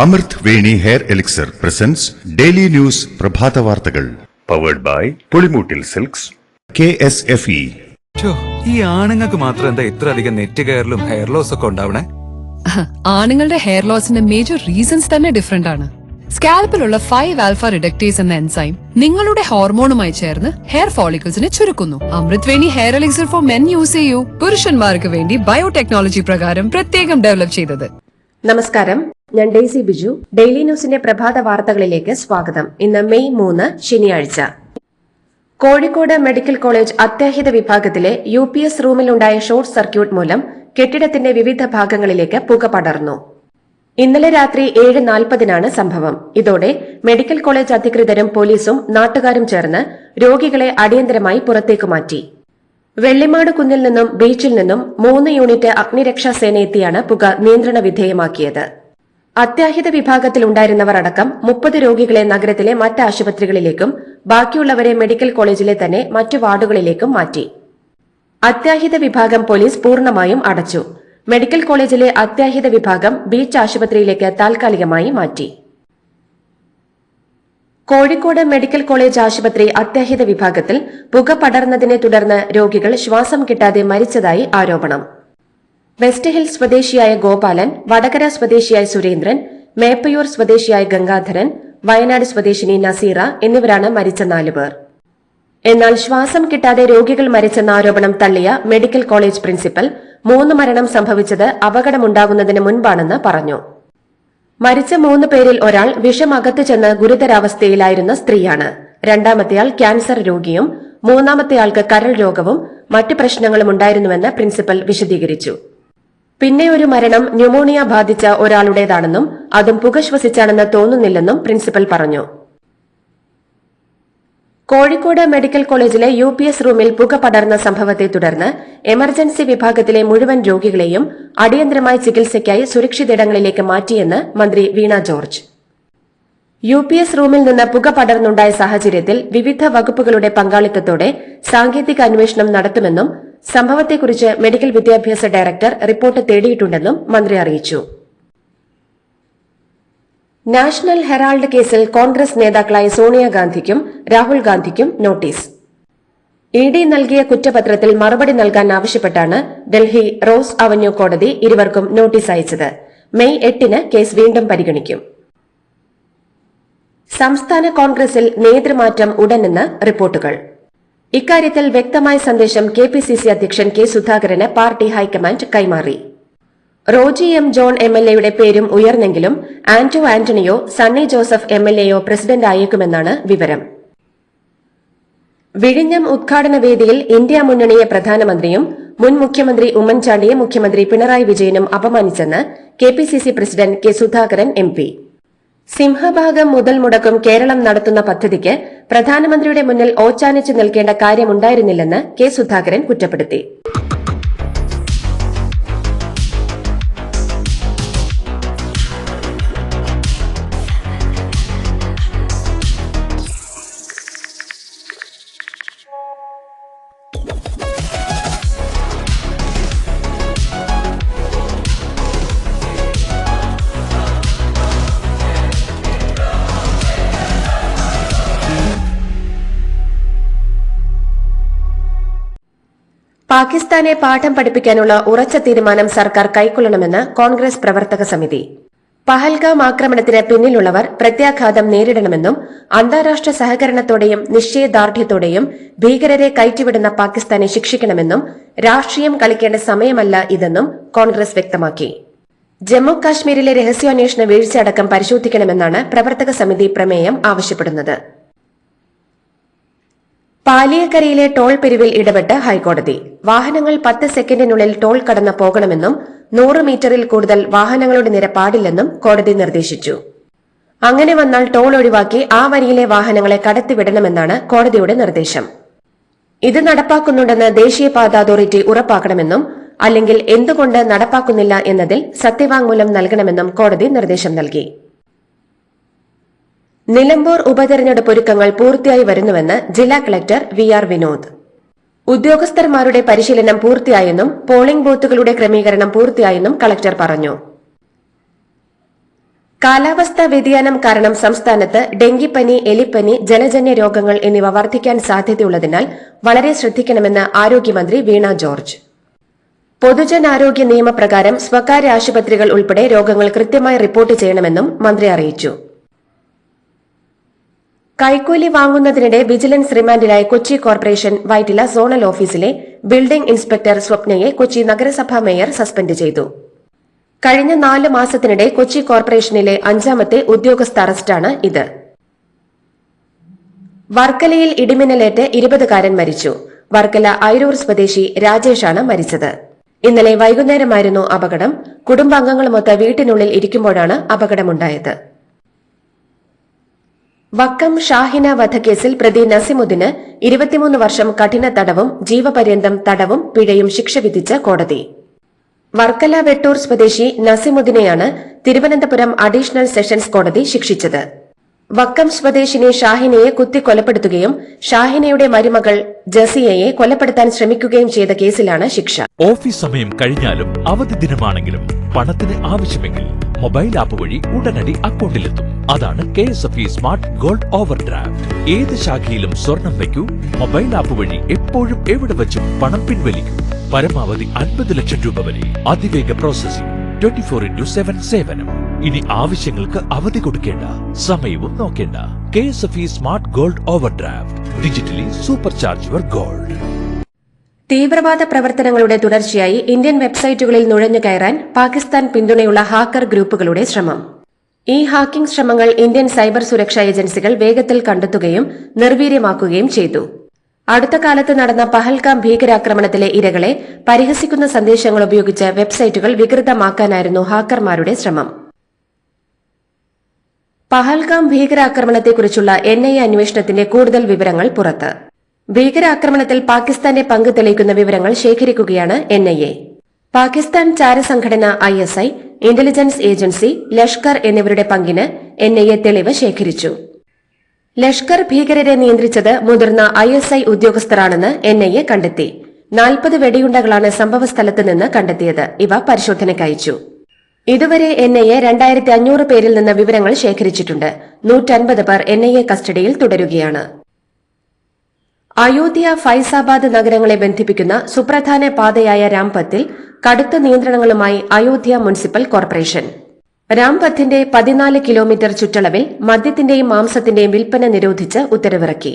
അമൃത് Veni hair elixir presents daily news പ്രഭാത വാർത്തകൾ powered by Pulimoottil silks KSFE. ഈ ആണുങ്ങൾക്ക് മാത്രം എന്താ ഇത്ര അധികം നെറ്റ് കെയറിലും ഹെയർ ലോസ് ഒക്കെ ഉണ്ടാവണേ? ആണുങ്ങളുടെ ഹെയർ ലോസിന്റെ മേജർ റീസൺസ് തന്നെ ഡിഫറെന്റ് ആണ്. സ്കാൽപ്പിലുള്ള 5 ആൽഫ റിഡക്ടേസ് എന്ന എൻസൈം നിങ്ങളുടെ ഹോർമോണുമായി ചേർന്ന് ഹെയർ ഫോളിക്കിൾസിനെ ചുരുക്കുന്നു. Amrit Veni hair elixir for men use ചെയ്യൂ. പുരുഷന്മാർക്ക് വേണ്ടി ബയോടെക്നോളജി പ്രകാരം പ്രത്യേകം ഡെവലപ്പ് ചെയ്തത്. നമസ്കാരം, ഞാൻ ഡെയ്സി ബിജു. ഡെയിലി ന്യൂസിന്റെ പ്രഭാത വാർത്തകളിലേക്ക് സ്വാഗതം. ഇന്ന് മെയ് 3 ശനിയാഴ്ച. കോഴിക്കോട് മെഡിക്കൽ കോളേജ് അത്യാഹിത വിഭാഗത്തിലെ UPS റൂമിലുണ്ടായ ഷോർട്ട് സർക്യൂട്ട് മൂലം കെട്ടിടത്തിന്റെ വിവിധ ഭാഗങ്ങളിലേക്ക് പുക പടർന്നു. ഇന്നലെ രാത്രി 7:40 സംഭവം. ഇതോടെ മെഡിക്കൽ കോളേജ് അധികൃതരും പോലീസും നാട്ടുകാരും ചേർന്ന് രോഗികളെ അടിയന്തരമായി പുറത്തേക്ക് മാറ്റി. വെള്ളിമാട് കുന്നിൽ നിന്നും ബീച്ചിൽ നിന്നും 3 യൂണിറ്റ് അഗ്നിരക്ഷാ സേന എത്തിയാണ് പുക നിയന്ത്രണ വിധേയമാക്കിയത്. അത്യാഹിത വിഭാഗത്തിലുണ്ടായിരുന്നവർ അടക്കം 30 രോഗികളെ നഗരത്തിലെ മറ്റ് ആശുപത്രികളിലേക്കും ബാക്കിയുള്ളവരെ മെഡിക്കൽ കോളേജിലെ തന്നെ മറ്റു വാർഡുകളിലേക്കും മാറ്റി. അത്യാഹിത വിഭാഗം പോലീസ് പൂർണ്ണമായും അടച്ചു. മെഡിക്കൽ കോളേജിലെ അത്യാഹിത വിഭാഗം ബീച്ച് ആശുപത്രിയിലേക്ക് താൽക്കാലികമായി മാറ്റി. കോഴിക്കോട് മെഡിക്കൽ കോളേജ് ആശുപത്രി അത്യാഹിത വിഭാഗത്തിൽ പുക പടർന്നതിനെ തുടർന്ന് രോഗികൾ ശ്വാസം കിട്ടാതെ മരിച്ചതായി ആരോപണം. വെസ്റ്റ് ഹിൽ സ്വദേശിയായ ഗോപാലൻ, വടകര സ്വദേശിയായ സുരേന്ദ്രൻ, മേപ്പയൂർ സ്വദേശിയായ ഗംഗാധരൻ, വയനാട് സ്വദേശിനി നസീറ എന്നിവരാണ് മരിച്ച 4 പേർ. എന്നാൽ ശ്വാസം കിട്ടാതെ രോഗികൾ മരിച്ചെന്ന ആരോപണം തള്ളിയ മെഡിക്കൽ കോളേജ് പ്രിൻസിപ്പൽ 3 മരണം സംഭവിച്ചത് അപകടമുണ്ടാകുന്നതിന് മുൻപാണെന്ന് പറഞ്ഞു. മരിച്ച 3 പേരിൽ ഒരാൾ വിഷം അകത്തു ചെന്ന് ഗുരുതരാവസ്ഥയിലായിരുന്ന സ്ത്രീയാണ്. രണ്ടാമത്തെയാൾ ക്യാൻസർ രോഗിയും 3-മത്തെയാൾക്ക് കരൾ രോഗവും മറ്റ് പ്രശ്നങ്ങളും ഉണ്ടായിരുന്നുവെന്ന് പ്രിൻസിപ്പൽ വിശദീകരിച്ചു. പിന്നെ ഒരു മരണം ന്യൂമോണിയ ബാധിച്ച ഒരാളുടേതാണെന്നും അതും പുക ശ്വസിച്ചാണെന്ന് തോന്നുന്നില്ലെന്നും പ്രിൻസിപ്പൽ പറഞ്ഞു. കോഴിക്കോട് മെഡിക്കൽ കോളേജിലെ UPS റൂമിൽ പുക പടർന്ന സംഭവത്തെ തുടർന്ന് എമർജൻസി വിഭാഗത്തിലെ മുഴുവൻ രോഗികളെയും അടിയന്തരമായി ചികിത്സയ്ക്കായി സുരക്ഷിതയിടങ്ങളിലേക്ക് മാറ്റിയെന്ന് മന്ത്രി വീണ ജോർജ്. UPS റൂമിൽ നിന്ന് പുക പടർന്നുണ്ടായ സാഹചര്യത്തിൽ വിവിധ വകുപ്പുകളുടെ പങ്കാളിത്തത്തോടെ സാങ്കേതിക അന്വേഷണം നടത്തുമെന്നും സംഭവത്തെക്കുറിച്ച് മെഡിക്കൽ വിദ്യാഭ്യാസ ഡയറക്ടർ റിപ്പോർട്ട് തേടിയിട്ടുണ്ടെന്നും മന്ത്രി അറിയിച്ചു. നാഷണൽ ഹെറാൾഡ് കേസിൽ കോൺഗ്രസ് നേതാക്കളായ സോണിയാഗാന്ധിക്കും രാഹുൽ ഗാന്ധിക്കും നോട്ടീസ്. ED നൽകിയ കുറ്റപത്രത്തിൽ മറുപടി നൽകാൻ ആവശ്യപ്പെട്ടാണ് ഡൽഹി റോസ് അവന്യൂ കോടതി ഇരുവർക്കും നോട്ടീസ് അയച്ചത്. മെയ് 8 കേസ് വീണ്ടും പരിഗണിക്കും. സംസ്ഥാന കോൺഗ്രസിൽ നേതൃമാറ്റം ഉടനെന്ന് റിപ്പോർട്ടുകൾ. ഇക്കാര്യത്തിൽ വ്യക്തമായ സന്ദേശം KPCC അധ്യക്ഷൻ K സുധാകരന് പാർട്ടി ഹൈക്കമാൻഡ് കൈമാറി. റോജി M ജോൺ MLA പേരും ഉയർന്നെങ്കിലും ആന്റോ ആന്റണിയോ സണ്ണി ജോസഫ് MLAയോ പ്രസിഡന്റ് ആയേക്കുമെന്നാണ് വിവരം. വിഴിഞ്ഞം ഉദ്ഘാടന വേദിയിൽ ഇന്ത്യ മുന്നണിയെ പ്രധാനമന്ത്രിയും മുൻ മുഖ്യമന്ത്രി ഉമ്മൻചാണ്ടിയെ മുഖ്യമന്ത്രി പിണറായി വിജയനും അപമാനിച്ചെന്ന് KPCC president K Sudhakaran MP. സിംഹഭാഗം മുതൽ മുടക്കും കേരളം നടത്തുന്ന പദ്ധതിക്ക് പ്രധാനമന്ത്രിയുടെ മുന്നിൽ ഓച്ചാനിച്ചു നിൽക്കേണ്ട കാര്യമുണ്ടായിരുന്നില്ലെന്ന് K സുധാകരൻ കുറ്റപ്പെടുത്തി. പാകിസ്ഥാനെ പാഠം പഠിപ്പിക്കാനുള്ള ഉറച്ച തീരുമാനം സർക്കാർ കൈക്കൊള്ളണമെന്ന് കോൺഗ്രസ് പ്രവർത്തക സമിതി. പഹൽഗാം ആക്രമണത്തിന് പിന്നിലുള്ളവർ പ്രത്യാഘാതം നേരിടണമെന്നും അന്താരാഷ്ട്ര സഹകരണത്തോടെയും നിശ്ചയദാർഢ്യത്തോടെയും ഭീകരരെ കയറ്റിവിടുന്ന പാകിസ്ഥാനെ ശിക്ഷിക്കണമെന്നും രാഷ്ട്രീയം കളിക്കേണ്ട സമയമല്ല ഇതെന്നും കോൺഗ്രസ് വ്യക്തമാക്കി. ജമ്മു കാശ്മീരിലെ രഹസ്യാന്വേഷണ വീഴ്ച അടക്കം പരിശോധിക്കണമെന്നാണ് പ്രവർത്തക സമിതി പ്രമേയം ആവശ്യപ്പെടുന്നത്. പാലിയക്കരയിലെ ടോൾ പിരിവിൽ ഇടപെട്ട് ഹൈക്കോടതി. വാഹനങ്ങൾ 10 സെക്കൻഡിനുള്ളിൽ ടോൾ കടന്നു പോകണമെന്നും 100 മീറ്ററിൽ കൂടുതൽ വാഹനങ്ങളുടെ നിര പാടില്ലെന്നും കോടതി നിർദ്ദേശിച്ചു. അങ്ങനെ വന്നാൽ ടോൾ ഒഴിവാക്കി ആ വരിയിലെ വാഹനങ്ങളെ കടത്തിവിടണമെന്നാണ് കോടതിയുടെ നിർദ്ദേശം. ഇത് നടപ്പാക്കുന്നുണ്ടെന്ന് ദേശീയപാത അതോറിറ്റി ഉറപ്പാക്കണമെന്നും അല്ലെങ്കിൽ എന്തുകൊണ്ട് നടപ്പാക്കുന്നില്ല എന്നതിൽ സത്യവാങ്മൂലം നൽകണമെന്നും കോടതി നിർദ്ദേശം നൽകി. നിലമ്പൂർ ഉപതെരഞ്ഞെടുപ്പ് ഒരുക്കങ്ങൾ പൂർത്തിയായി വരുന്നുവെന്ന് ജില്ലാ കളക്ടർ VR വിനോദ്. ഉദ്യോഗസ്ഥന്മാരുടെ പരിശീലനം പൂർത്തിയായെന്നും പോളിംഗ് ബൂത്തുകളുടെ ക്രമീകരണം പൂർത്തിയായെന്നും കളക്ടർ പറഞ്ഞു. കാലാവസ്ഥാ വ്യതിയാനം കാരണം സംസ്ഥാനത്ത് ഡെങ്കിപ്പനി, എലിപ്പനി, ജലജന്യ രോഗങ്ങൾ എന്നിവ വർദ്ധിക്കാൻ സാധ്യതയുള്ളതിനാൽ വളരെ ശ്രദ്ധിക്കണമെന്ന് ആരോഗ്യമന്ത്രി വീണ ജോർജ്. പൊതുജനാരോഗ്യ നിയമപ്രകാരം സ്വകാര്യ ആശുപത്രികൾ ഉൾപ്പെടെ രോഗങ്ങൾ കൃത്യമായി റിപ്പോർട്ട് ചെയ്യണമെന്നും മന്ത്രി അറിയിച്ചു. കൈക്കൂലി വാങ്ങുന്നതിനിടെ വിജിലൻസ് റിമാൻഡിലായ കൊച്ചി കോർപ്പറേഷൻ വൈറ്റില സോണൽ ഓഫീസിലെ ബിൽഡിംഗ് ഇൻസ്പെക്ടർ സ്വപ്നയെ കൊച്ചി നഗരസഭാ മേയർ സസ്പെൻഡ് ചെയ്തു. കഴിഞ്ഞ 4 മാസത്തിനിടെ കൊച്ചി കോർപ്പറേഷനിലെ 5ാമത്തെ ഉദ്യോഗസ്ഥ അറസ്റ്റാണ് ഇത്. വർക്കലയിൽ ഇടിമിന്നലേറ്റ് 20കാരൻ മരിച്ചു. വർക്കല ഐരൂർ സ്വദേശി രാജേഷാണ് മരിച്ചത്. ഇന്നലെ വൈകുന്നേരമായിരുന്നു അപകടം. കുടുംബാംഗങ്ങളുമൊത്ത് വീട്ടിനുള്ളിൽ ഇരിക്കുമ്പോഴാണ് അപകടമുണ്ടായത്. വക്കം ഷാഹിന വധക്കേസിൽ പ്രതി നസിമുദ്ദീന് 23 വർഷം കഠിന തടവും ജീവപര്യന്തം തടവും പിഴയും ശിക്ഷ വിധിച്ച കോടതി. വർക്കല വെട്ടൂർ സ്വദേശി നസിമുദ്ദീനെയാണ് തിരുവനന്തപുരം അഡീഷണൽ സെഷൻസ് കോടതി ശിക്ഷിച്ചത്. വക്കം സ്വദേശിനി ഷാഹിനയെ കുത്തിക്കൊലപ്പെടുത്തുകയും ഷാഹിനയുടെ മരുമകൾ ജസിയയെ കൊലപ്പെടുത്താൻ ശ്രമിക്കുകയും ചെയ്ത കേസിലാണ് ശിക്ഷ. ഓഫീസ് സമയം കഴിഞ്ഞാലും അവധി ദിനമാണെങ്കിലും പണത്തിന് ആവശ്യമെങ്കിൽ മൊബൈൽ ആപ്പ് വഴി ഉടനടി അക്കൗണ്ടിലെത്തും. അതാണ് KSFE smart gold over draft. ഏത് ശാഖയിലും സ്വർണം വയ്ക്കൂ. മൊബൈൽ ആപ്പ് വഴി എപ്പോഴും എവിടെ വെച്ചും പണം പിൻവലിക്കൂ. പരമാവധി 50 ലക്ഷം രൂപ വരെ. അതിവേഗ പ്രോസസിംഗ്, 24/7 സേവനം. ഇനി ആവശ്യങ്ങൾക്ക് അവധി കൊടുക്കേണ്ട, സമയവും നോക്കേണ്ട. KSFE smart gold over draft. Digitally super charge your gold. തീവ്രവാദ പ്രവർത്തനങ്ങളുടെ തുടർച്ചയായി ഇന്ത്യൻ വെബ്സൈറ്റുകളിൽ നുഴഞ്ഞു കയറാൻ പാകിസ്ഥാൻ പിന്തുണയുള്ള ഹാക്കർ ഗ്രൂപ്പുകളുടെ ശ്രമം. ഈ ഹാക്കിംഗ് ശ്രമങ്ങൾ ഇന്ത്യൻ സൈബർ സുരക്ഷാ ഏജൻസികൾ വേഗത്തിൽ കണ്ടെത്തുകയും നിർവീര്യമാക്കുകയും ചെയ്തു. അടുത്ത കാലത്ത് നടന്ന പഹൽഗാം ഭീകരാക്രമണത്തിലെ ഇരകളെ പരിഹസിക്കുന്ന സന്ദേശങ്ങൾ ഉപയോഗിച്ച് വെബ്സൈറ്റുകൾ വികൃതമാക്കാനായിരുന്നു ഹാക്കർമാരുടെ ശ്രമം. പഹൽഗാം ഭീകരാക്രമണത്തെക്കുറിച്ചുള്ള NIA അന്വേഷണത്തിന്റെ കൂടുതൽ വിവരങ്ങൾ പുറത്ത്. ഭീകരാക്രമണത്തിൽ പാകിസ്ഥാന്റെ പങ്ക് തെളിയിക്കുന്ന വിവരങ്ങൾ ശേഖരിക്കുകയാണ് NIA. പാകിസ്ഥാൻ ചാരസംഘടന ISI, ഇന്റലിജൻസ് ഏജൻസി, ലഷ്കർ എന്നിവരുടെ പങ്കിന് NIA തെളിവ് ശേഖരിച്ചു. ലഷ്കർ ഭീകരരെ നിയന്ത്രിച്ചത് മുതിർന്ന ISI ഉദ്യോഗസ്ഥരാണെന്ന് NIA കണ്ടെത്തി. 40 വെടിയുണ്ടകളാണ് സംഭവസ്ഥലത്ത് നിന്ന് കണ്ടെത്തിയത്. ഇവ പരിശോധനയ്ക്കയച്ചു. ഇതുവരെ NIA 2500 പേരിൽ നിന്ന് വിവരങ്ങൾ ശേഖരിച്ചിട്ടുണ്ട്. 150 പേർ NIA കസ്റ്റഡിയിൽ തുടരുകയാണ്. അയോധ്യ, ഫൈസാബാദ് നഗരങ്ങളെ ബന്ധിപ്പിക്കുന്ന സുപ്രധാന പാതയായ രാംപത്തിൽ കടുത്ത നിയന്ത്രണങ്ങളുമായി അയോധ്യ മുനിസിപ്പൽ കോർപ്പറേഷൻ. രാംപത്തിന്റെ 14 കിലോമീറ്റർ ചുറ്റളവിൽ മദ്യത്തിന്റെയും മാംസത്തിന്റെയും വിൽപ്പന നിരോധിച്ച് ഉത്തരവിറക്കി.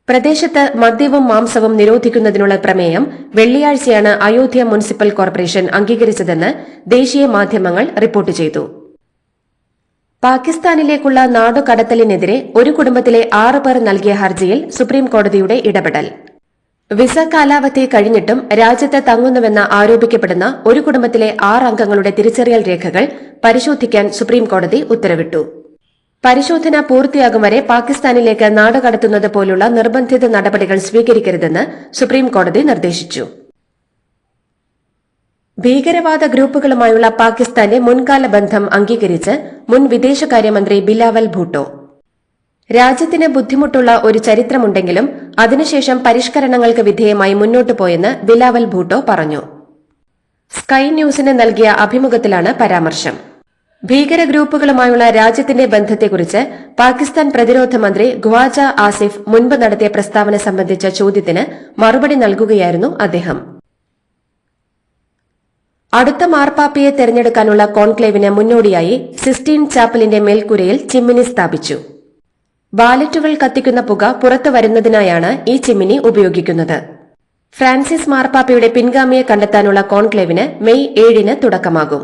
പ്രദേശത്ത് മദ്യവും മാംസവും നിരോധിക്കുന്നതിനുള്ള പ്രമേയം വെള്ളിയാഴ്ചയാണ് അയോധ്യ മുനിസിപ്പൽ കോർപ്പറേഷൻ അംഗീകരിച്ചതെന്ന് ദേശീയ മാധ്യമങ്ങൾ റിപ്പോർട്ട് ചെയ്തു. പാകിസ്ഥാനിലേക്കുള്ള നാടുകടത്തലിനെതിരെ ഒരു കുടുംബത്തിലെ 6 പേർ നൽകിയ ഹർജിയിൽ സുപ്രീം കോടതിയുടെ ഇടപെടൽ. വിസ കാലാവധി കഴിഞ്ഞിട്ടും രാജ്യത്ത് തങ്ങുന്നുവെന്ന് ആരോപിക്കപ്പെടുന്ന ഒരു കുടുംബത്തിലെ 6 അംഗങ്ങളുടെ തിരിച്ചറിയൽ രേഖകൾ പരിശോധിക്കാൻ സുപ്രീം കോടതി ഉത്തരവിട്ടു. പരിശോധന പൂർത്തിയാകും വരെ പാകിസ്ഥാനിലേക്ക് നാടുകടത്തുന്നത് പോലുള്ള നിർബന്ധിത നടപടികൾ സ്വീകരിക്കരുതെന്ന് സുപ്രീം കോടതി നിർദ്ദേശിച്ചു. ഭീകരവാദ ഗ്രൂപ്പുകളുമായുള്ള പാകിസ്ഥാന്റെ മുൻകാല ബന്ധം അംഗീകരിച്ച് മുൻ വിദേശകാര്യമന്ത്രി ബിലാവൽ ഭൂട്ടോ. രാജ്യത്തിന് ബുദ്ധിമുട്ടുള്ള ഒരു ചരിത്രമുണ്ടെങ്കിലും അതിനുശേഷം പരിഷ്കരണങ്ങൾക്ക് വിധേയമായി മുന്നോട്ടു പോയെന്ന് ബിലാവൽ ഭൂട്ടോ പറഞ്ഞു. സ്കൈ ന്യൂസിന് നൽകിയ അഭിമുഖത്തിലാണ് പരാമർശം. ഭീകര ഗ്രൂപ്പുകളുമായുള്ള രാജ്യത്തിന്റെ ബന്ധത്തെക്കുറിച്ച് പാകിസ്ഥാൻ പ്രതിരോധ മന്ത്രി ഖ്വാജ ആസിഫ് മുൻപ് നടത്തിയ പ്രസ്താവന സംബന്ധിച്ച ചോദ്യത്തിന് മറുപടി നൽകുകയായിരുന്നു അദ്ദേഹം. അടുത്ത മാർപ്പാപ്പയെ തെരഞ്ഞെടുക്കാനുള്ള കോൺക്ലേവിന് മുന്നോടിയായി സിസ്റ്റീൻ ചാപ്പലിന്റെ മേൽക്കൂരയിൽ ചിമ്മിനി സ്ഥാപിച്ചു. ബാലറ്റുകൾ കത്തിക്കുന്ന പുക പുറത്തു വരുന്നതിനായാണ് ഈ ചിമ്മിനി ഉപയോഗിക്കുന്നത്. ഫ്രാൻസിസ് മാർപ്പാപ്പയുടെ പിൻഗാമിയെ കണ്ടെത്താനുള്ള കോൺക്ലേവിന് മെയ് 7-ന് തുടക്കമാകും.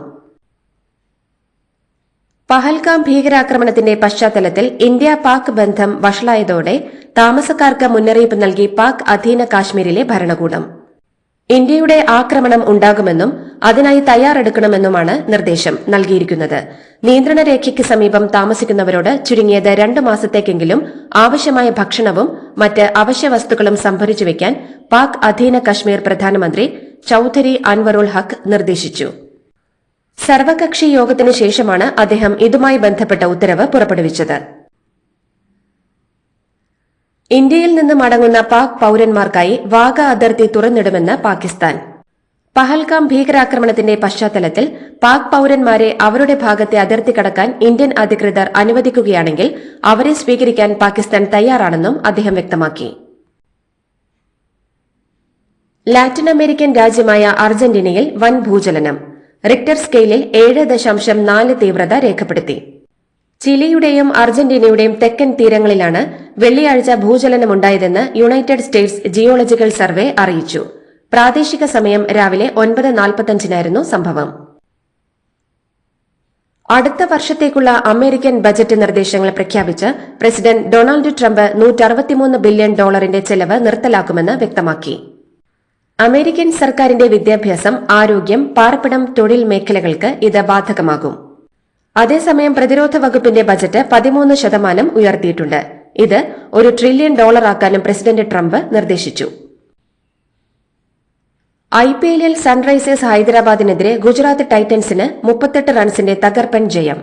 പഹൽഗാം ഭീകരാക്രമണത്തിന്റെ പശ്ചാത്തലത്തിൽ ഇന്ത്യ പാക് ബന്ധം വഷളായതോടെ താമസക്കാർക്ക് മുന്നറിയിപ്പ് നൽകി പാക് അധീന കാശ്മീരിലെ ഭരണകൂടം. ഇന്ത്യയുടെ ആക്രമണം ഉണ്ടാകുമെന്നും അതിനായി തയ്യാറെടുക്കണമെന്നുമാണ് നിർദ്ദേശം നൽകിയിരിക്കുന്നത്. നിയന്ത്രണ രേഖയ്ക്ക് സമീപം താമസിക്കുന്നവരോട് ചുരുങ്ങിയത് 2 മാസത്തേക്കെങ്കിലും ആവശ്യമായ ഭക്ഷണവും മറ്റ് അവശ്യ വസ്തുക്കളും സംഭരിച്ചുവെക്കാൻ പാക് അധീന കശ്മീർ പ്രധാനമന്ത്രി ചൌധരി അൻവറുൽ ഹക്ക് നിർദ്ദേശിച്ചു. സർവകക്ഷി യോഗത്തിന് ശേഷമാണ് അദ്ദേഹം ഇതുമായി ബന്ധപ്പെട്ട ഉത്തരവ് പുറപ്പെടുവിച്ചത്. ഇന്ത്യയിൽ നിന്ന് മടങ്ങുന്ന പാക് പൌരന്മാർക്കായി വാഗ അതിർത്തി തുറന്നിടുമെന്ന് പാകിസ്ഥാൻ. പഹൽഗാം ഭീകരാക്രമണത്തിന്റെ പശ്ചാത്തലത്തിൽ പാക് പൌരന്മാരെ അവരുടെ ഭാഗത്തെ അതിർത്തി കടക്കാൻ ഇന്ത്യൻ അധികൃതർ അനുവദിക്കുകയാണെങ്കിൽ അവരെ സ്വീകരിക്കാൻ പാകിസ്ഥാൻ തയ്യാറാണെന്നും അദ്ദേഹം വ്യക്തമാക്കി. ലാറ്റിൻ അമേരിക്കൻ രാജ്യമായ അർജന്റീനയിൽ വൻ ഭൂചലനം. റിക്ടർ സ്കെയിലിൽ 7.4 തീവ്രത രേഖപ്പെടുത്തി. ചിലിയുടെയും അർജന്റീനയുടെയും തെക്കൻ തീരങ്ങളിലാണ് വെള്ളിയാഴ്ച ഭൂചലനമുണ്ടായതെന്ന് യുണൈറ്റഡ് സ്റ്റേറ്റ്സ് ജിയോളജിക്കൽ സർവേ അറിയിച്ചു. പ്രാദേശിക സമയം രാവിലെ 9:45 സംഭവം. അടുത്ത വർഷത്തേക്കുള്ള അമേരിക്കൻ ബജറ്റ് നിർദ്ദേശങ്ങൾ പ്രഖ്യാപിച്ച് പ്രസിഡന്റ് ഡൊണാൾഡ് ട്രംപ് $163 ബില്യൺ ചെലവ് നിർത്തലാക്കുമെന്ന് വ്യക്തമാക്കി. അമേരിക്കൻ സർക്കാരിന്റെ വിദ്യാഭ്യാസം, ആരോഗ്യം, പാർപ്പിടം, തൊഴിൽ മേഖലകൾക്ക് ഇത് ബാധകമാകും. അതേസമയം പ്രതിരോധ വകുപ്പിന്റെ ബജറ്റ് 13% ഉയർത്തിയിട്ടുണ്ട്. ഇത് $1 ട്രില്യൺ ആക്കാനും പ്രസിഡന്റ് ട്രംപ് നിർദ്ദേശിച്ചു. IPLൽ സൺറൈസേഴ്സ് ഹൈദരാബാദിനെതിരെ ഗുജറാത്ത് ടൈറ്റൻസിന് 38 റൺസിന്റെ തകർപ്പൻ ജയം.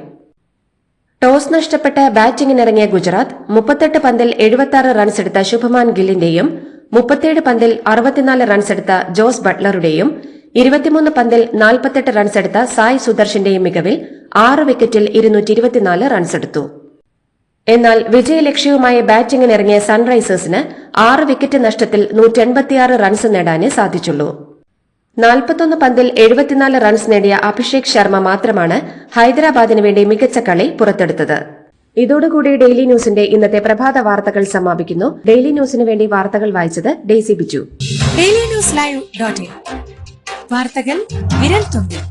ടോസ് നഷ്ടപ്പെട്ട് ബാറ്റിംഗിനിറങ്ങിയ ഗുജറാത്ത് 38 പന്തിൽ 76 റൺസെടുത്ത ശുഭമാൻ ഗില്ലിന്റെയും 37 പന്തിൽ 64 റൺസെടുത്ത ജോസ് ബട്ട്ലറുടെയും 23 പന്തിൽ 48 റൺസെടുത്ത സായ് സുദർശന്റെയും മികവിൽ 6 വിക്കറ്റിൽ 224 റൺസെടുത്തു. എന്നാൽ വിജയലക്ഷ്യവുമായി ബാറ്റിംഗിനിറങ്ങിയ സൺറൈസേഴ്സിന് 6 വിക്കറ്റ് നഷ്ടത്തിൽ 186 റൺസ് നേടാനേ സാധിച്ചുള്ളൂ. 41 പന്തിൽ 74 റൺസ് നേടിയ അഭിഷേക് ശർമ്മ മാത്രമാണ് ഹൈദരാബാദിന് വേണ്ടി മികച്ച കളി പുറത്തെടുത്തത്. ഇതോടുകൂടി ഡെയിലി ന്യൂസിന്റെ ഇന്നത്തെ പ്രഭാത വാർത്തകൾ സമാപിക്കുന്നു. ഡെയിലി ന്യൂസിന് വേണ്ടി വാർത്തകൾ വായിച്ചത് ഡെയ്സി ബിജു. ഡെയിലി ന്യൂസ് ലൈവ്.in വാർത്തകൾ വിരൽ തുമ്പിൽ.